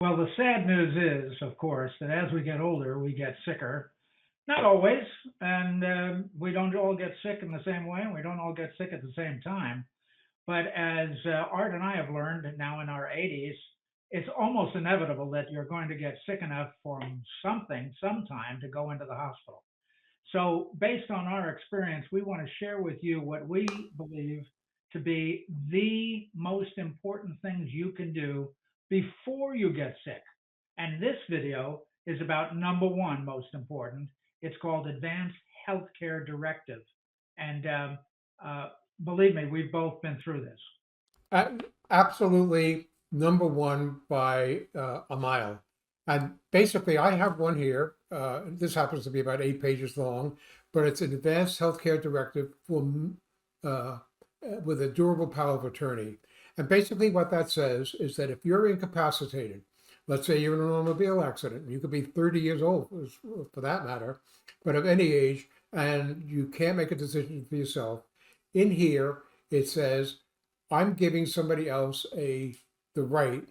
Well, the sad news is, of course, that as we get older, we get sicker. Not always, and we don't all get sick in the same way, and we don't all get sick at the same time. But as Art and I have learned now in our 80s, it's almost inevitable that you're going to get sick enough from something sometime to go into the hospital. So, based on our experience, we want to share with you what we believe to be the most important things you can do before you get sick. And this video is about number one, most important. It's called Advanced Healthcare Directive. And uh, believe me, we've both been through this. A- Absolutely number one by a mile. And basically, I have one here. This happens to be about 8 pages long, but it's an advanced healthcare directive for uh, with a durable power of attorney. And basically, what that says is that if you're incapacitated, let's say you're in an automobile accident, you could be 30 years old for that matter, but of any age, and you can't make a decision for yourself, in here it says I'm giving somebody else the right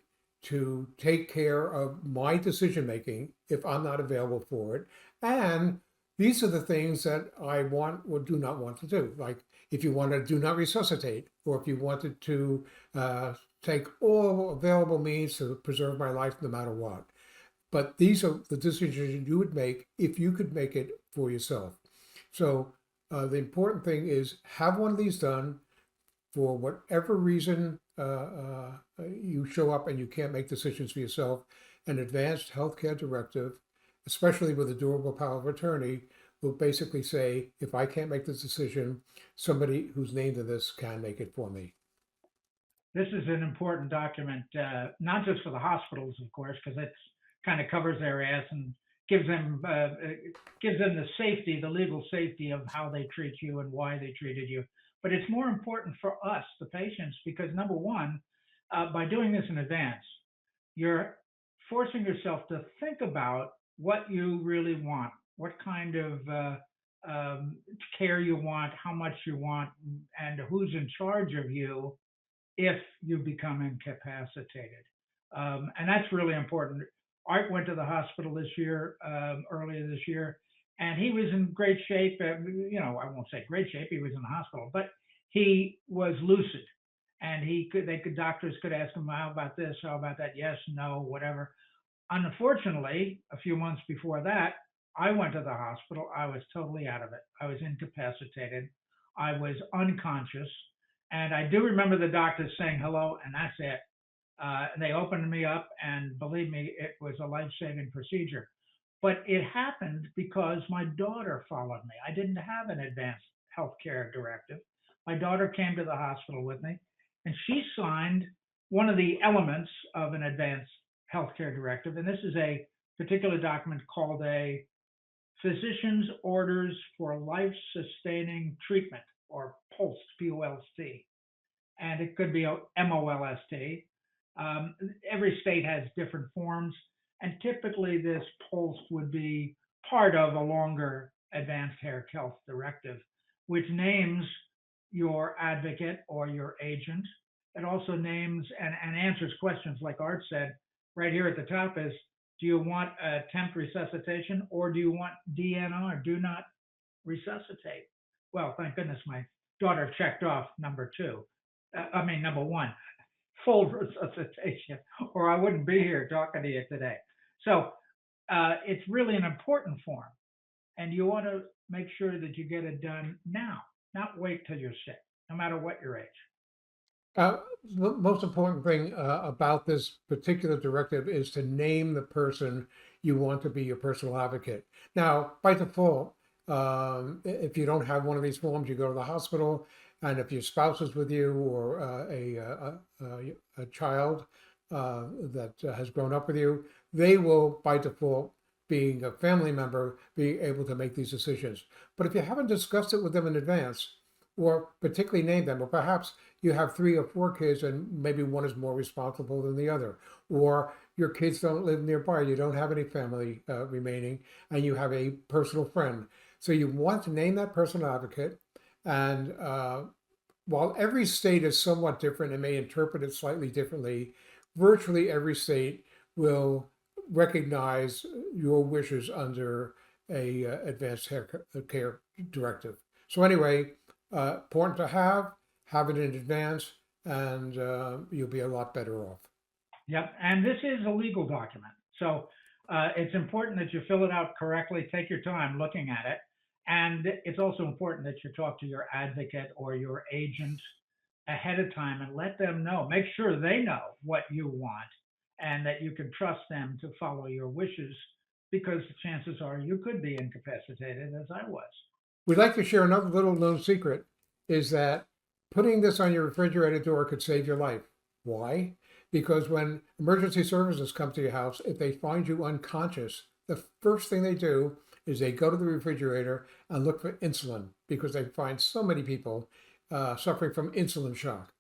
to take care of my decision making if I'm not available for it. And these are the things that I want or do not want to do. Like if you want to do not resuscitate, or if you wanted to take all available means to preserve my life no matter what. But these are the decisions you would make if you could make it for yourself. So the important thing is have one of these done for whatever reason you show up and you can't make decisions for yourself. An advanced healthcare directive, especially with a durable power of attorney, will basically say, if I can't make this decision, somebody who's named in this can make it for me. This is an important document, not just for the hospitals, of course, because it kind of covers their ass and gives them gives them the safety, the legal safety of how they treat you and why they treated you. But it's more important for us, the patients, because number one, by doing this in advance, you're forcing yourself to think about what you really want, what kind of care you want, how much you want, and who's in charge of you if you become incapacitated. And that's really important. Art went to the hospital this year, earlier this year, and he was in great shape. I won't say great shape. He was in the hospital, but he was lucid, and doctors could ask him, "How about this? How about that? Yes, no, whatever." Unfortunately, a few months before that, I went to the hospital. I was totally out of it. I was incapacitated. I was unconscious. And I do remember the doctors saying hello, and that's it. They opened me up, and believe me, it was a life saving procedure. But it happened because my daughter followed me. I didn't have an advanced healthcare directive. My daughter came to the hospital with me, and she signed one of the elements of an advanced healthcare directive. And this is a particular document called a Physician's Orders for Life Sustaining Treatment, or P.O.L.S.T, P-O.L.S.T, and it could be a M.O.L.S.T. Every state has different forms, and typically this P.O.L.S.T would be part of a longer advanced hair health directive, which names your advocate or your agent. It also names and answers questions like Art said right here at the top is, do you want attempt resuscitation or do you want D.N.R, do not resuscitate? Well, thank goodness my daughter checked off number two. Number one, full resuscitation, or I wouldn't be here talking to you today. So it's really an important form, and you want to make sure that you get it done now, not wait till you're sick, no matter what your age. Uh, the most important thing about this particular directive is to name the person you want to be your personal advocate. Now, by default, if you don't have one of these forms, you go to the hospital, and if your spouse is with you or a child that has grown up with you, they will, by default, being a family member, be able to make these decisions. But if you haven't discussed it with them in advance, or particularly name them, or perhaps you have 3 or 4 kids and maybe one is more responsible than the other, or your kids don't live nearby, you don't have any family remaining, and you have a personal friend. So you want to name that personal advocate. And while every state is somewhat different and may interpret it slightly differently, virtually every state will recognize your wishes under a advanced care directive. So anyway, important to have it in advance, and you'll be a lot better off. Yep, and this is a legal document. So it's important that you fill it out correctly, take your time looking at it. And it's also important that you talk to your advocate or your agent ahead of time and let them know, make sure they know what you want and that you can trust them to follow your wishes because the chances are you could be incapacitated, as I was. We'd like to share another little known secret is that putting this on your refrigerator door could save your life. Why? Because when emergency services come to your house, if they find you unconscious, the first thing they do is they go to the refrigerator and look for insulin because they find so many people suffering from insulin shock.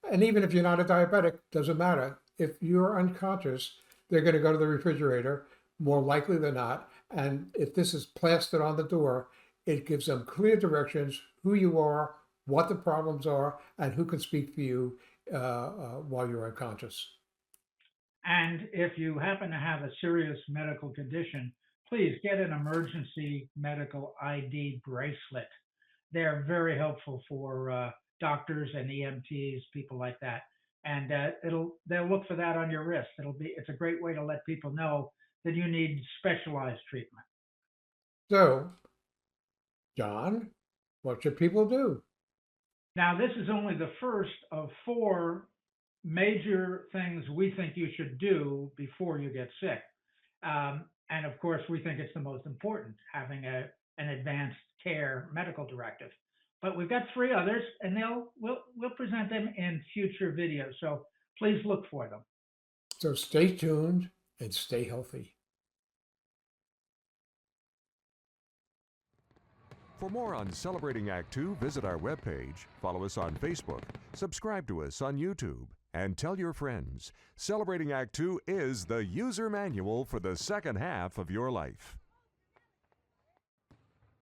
And even if you're not a diabetic, doesn't matter. If you're unconscious, they're going to go to the refrigerator more likely than not. And if this is plastered on the door, it gives them clear directions, who you are, what the problems are, and who can speak for you while you're unconscious. And if you happen to have a serious medical condition, please get an emergency medical ID bracelet. They're very helpful for doctors and EMTs, people like that. And they'll look for that on your wrist. It's a great way to let people know that you need specialized treatment. So, John, what should people do? Now, this is only the first of 4 major things we think you should do before you get sick. And of course, we think it's the most important, having an advanced care medical directive. But we've got 3 others, and we'll present them in future videos. So please look for them. So stay tuned and stay healthy. For more on Celebrating Act Two, visit our webpage, follow us on Facebook, subscribe to us on YouTube, and tell your friends. Celebrating Act Two is the user manual for the second half of your life.